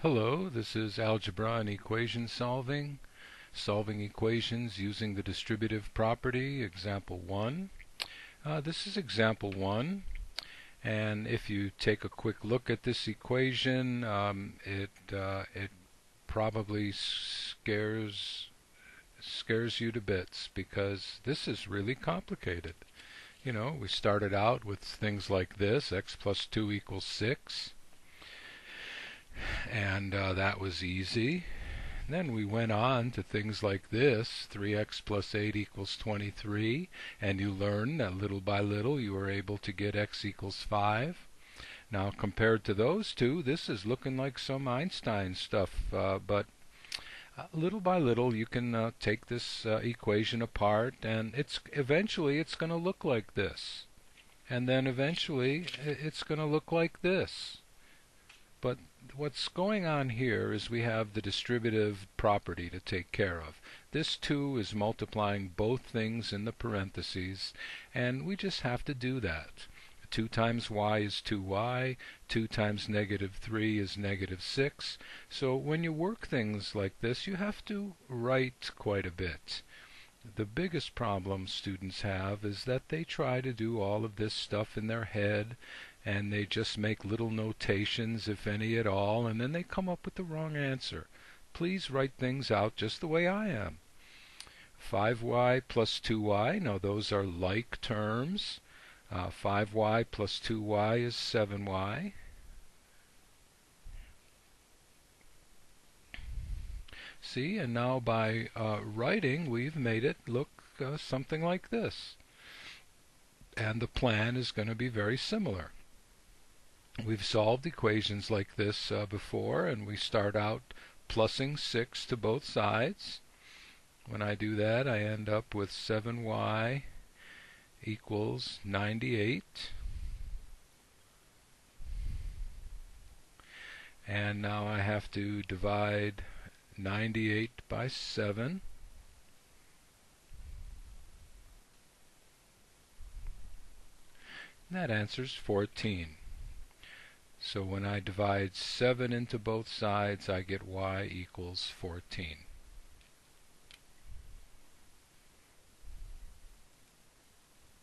Hello, this is Algebra and equation solving equations using the distributive property, example 1. This is example 1, and if you take a quick look at this equation, it probably scares you to bits because this is really complicated. You know, we started out with things like this: x plus 2 equals 6. And that was easy. Then we went on to things like this: 3x plus 8 equals 23, and you learn that little by little you were able to get x equals 5. Now compared to those two, this is looking like some Einstein stuff, but little by little you can take this equation apart, and eventually it's going to look like this, and then eventually it's going to look like this. But what's going on here is we have the distributive property to take care of. This 2 is multiplying both things in the parentheses, and we just have to do that. 2 times y is 2y, 2 times negative 3 is negative 6. So when you work things like this, you have to write quite a bit. The biggest problem students have is that they try to do all of this stuff in their head, and they just make little notations, if any at all, and then they come up with the wrong answer. Please write things out just the way I am. 5y plus 2y, now those are like terms. 5y plus 2y is 7y. See, and now by writing, we've made it look something like this. And the plan is going to be very similar. We've solved equations like this before, and we start out plussing 6 to both sides. When I do that, I end up with 7y equals 98. And now I have to divide 98 by 7. And that answers 14. So when I divide 7 into both sides, I get y equals 14.